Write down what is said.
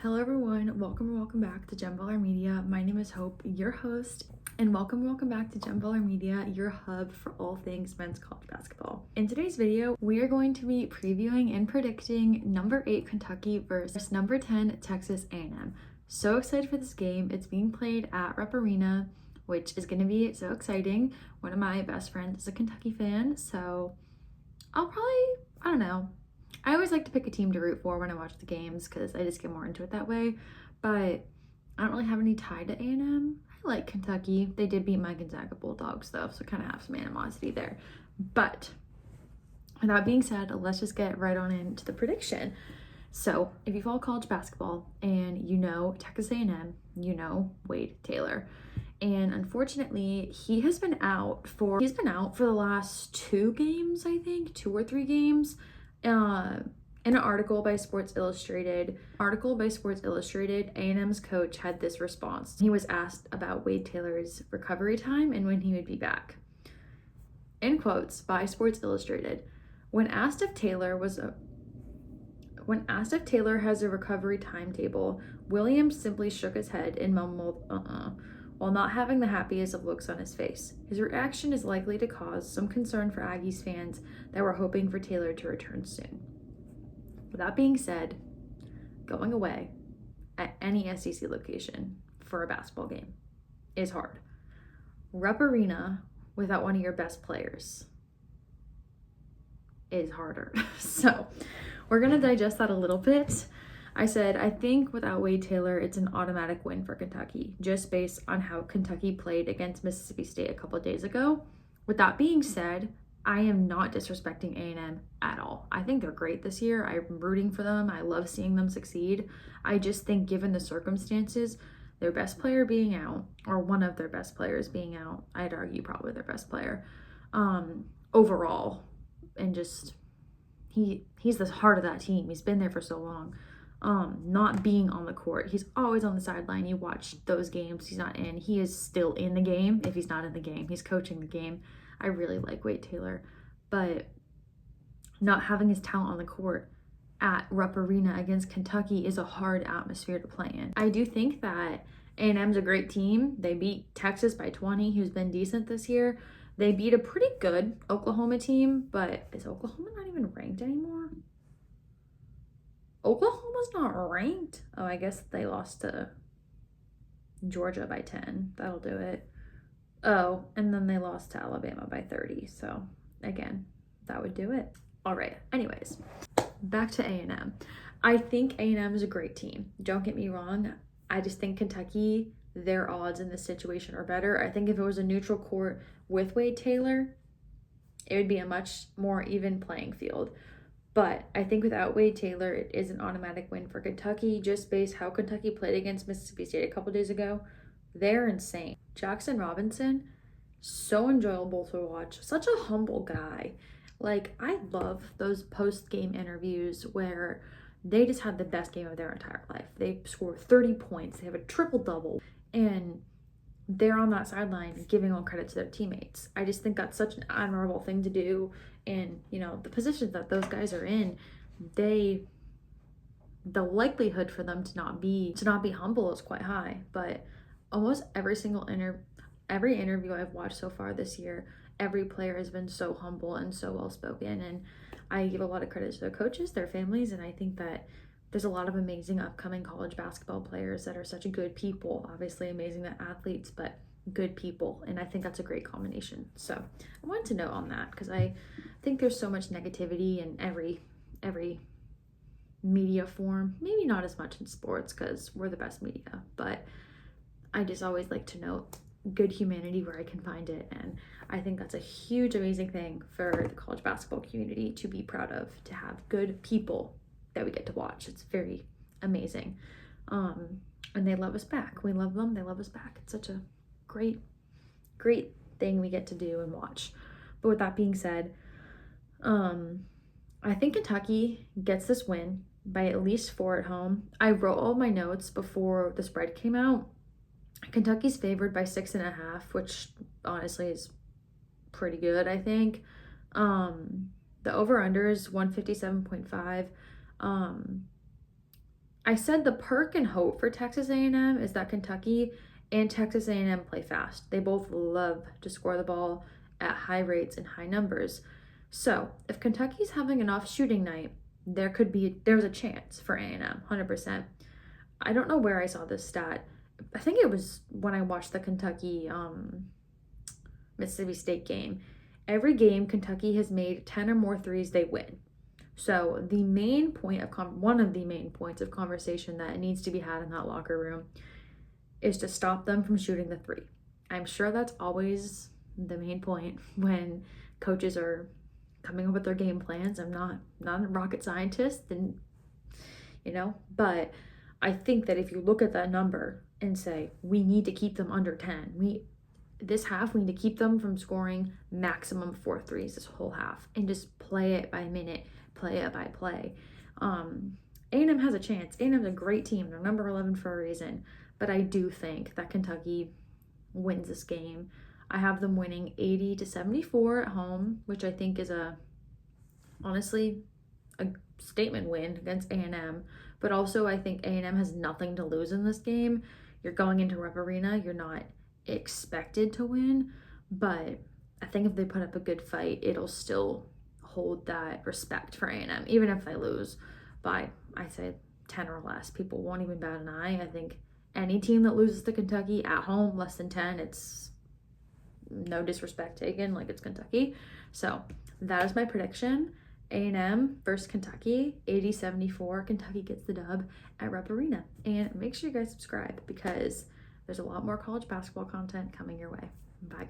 Hello everyone, welcome back to Gem Baller Media. My name is Hope, your host, and welcome back to Gem Baller Media, your hub for all things men's college basketball. In today's video, we are going to be previewing and predicting number 8 Kentucky versus number 10 Texas A&M. So excited for this game. It's being played at Rupp Arena, which is going to be so exciting. One of my best friends is a Kentucky fan, so I'll probably, I don't know. I always like to pick a team to root for when I watch the games because I just get more into it that way, but I don't really have any tie to A&M. I like Kentucky. They did beat my Gonzaga Bulldogs though, so kind of have some animosity there. But with that being said, let's just get right on into the prediction. So if you follow college basketball and you know Texas A&M, you know Wade Taylor. And unfortunately, he's been out for the last 2 games, I think, 2 or 3 games. In an article by Sports Illustrated, A&M's coach had this response. He was asked about Wade Taylor's recovery time and when he would be back. In quotes by Sports Illustrated, when asked if Taylor has a recovery timetable, Williams simply shook his head and mumbled, while not having the happiest of looks on his face. His reaction is likely to cause some concern for Aggies fans that were hoping for Taylor to return soon. With that being said, going away at any SEC location for a basketball game is hard. Rupp Arena without one of your best players is harder. So we're going to digest that a little bit. I said, I think without Wade Taylor, it's an automatic win for Kentucky, just based on how Kentucky played against Mississippi State a couple of days ago. With that being said, I am not disrespecting A&M at all. I think they're great this year. I'm rooting for them. I love seeing them succeed. I just think given the circumstances, their best player being out, or one of their best players being out, I'd argue probably their best player, overall, and just, he's the heart of that team. He's been there for so long. Not being on the court. He's always on the sideline. You watch those games. He's not in. He is still in the game. If he's not in the game, he's coaching the game. I really like Wade Taylor, but not having his talent on the court at Rupp Arena against Kentucky is a hard atmosphere to play in. I do think that A&M's a great team. They beat Texas by 20, who's been decent this year. They beat a pretty good Oklahoma team, but is Oklahoma not even ranked anymore? Oklahoma's not ranked. Oh, I guess they lost to Georgia by 10. That'll do it. Oh, and then they lost to Alabama by 30. So, again, that would do it. All right. Anyways, back to A&M. I think A&M is a great team. Don't get me wrong. I just think Kentucky, their odds in this situation are better. I think if it was a neutral court with Wade Taylor, it would be a much more even playing field. But I think without Wade Taylor, it is an automatic win for Kentucky, just based how Kentucky played against Mississippi State a couple days ago. They're insane. Jackson Robinson, so enjoyable to watch. Such a humble guy. Like, I love those post-game interviews where they just had the best game of their entire life. They score 30 points. They have a triple-double. And they're on that sideline giving all credit to their teammates. I just think that's such an admirable thing to do. And, you know, the positions that those guys are in, the likelihood for them to not be humble is quite high. But almost every interview I've watched so far this year, every player has been so humble and so well spoken. And I give a lot of credit to their coaches, their families, and I think that there's a lot of amazing upcoming college basketball players that are such good people. Obviously amazing athletes, but good people. And I think that's a great combination. So I wanted to note on that because I think there's so much negativity in every media form. Maybe not as much in sports because we're the best media, but I just always like to note good humanity where I can find it. And I think that's a huge, amazing thing for the college basketball community to be proud of, to have good people that we get to watch. It's very amazing. And they love us back. We love them. They love us back. It's such a great thing we get to do and watch. But with that being said, I think Kentucky gets this win by at least 4 at home. I wrote all my notes before the spread came out. Kentucky's favored by 6.5, which honestly is pretty good, I think. The over-under is 157.5. I said the perk and hope for Texas A&M is that Kentucky and Texas A&M play fast. They both love to score the ball at high rates and high numbers. So if Kentucky's having an off shooting night, there's a chance for A&M, 100%. I don't know where I saw this stat. I think it was when I watched the Kentucky Mississippi State game. Every game Kentucky has made 10 or more threes, they win. So the main point of one of the main points of conversation that needs to be had in that locker room is to stop them from shooting the three. I'm sure that's always the main point when coaches are coming up with their game plans. I'm not a rocket scientist, and but I think that if you look at that number and say we need to keep them under 10, this half we need to keep them from scoring maximum 4 threes this whole half, and just play it by minute, play it by play. A&M has a chance. A&M's a great team. They're number 11 for a reason. But I do think that Kentucky wins this game. I have them winning 80-74 at home, which I think is honestly a statement win against A&M. But also I think A&M has nothing to lose in this game. You're going into Rupp Arena. You're not expected to win. But I think if they put up a good fight, it'll still hold that respect for A&M. Even if they lose by, I say, 10 or less, people won't even bat an eye. I think any team that loses to Kentucky at home, less than 10, it's no disrespect taken, like it's Kentucky. So that is my prediction. A&M versus Kentucky, 80-74. Kentucky gets the dub at Rupp Arena. And make sure you guys subscribe because there's a lot more college basketball content coming your way. Bye, guys.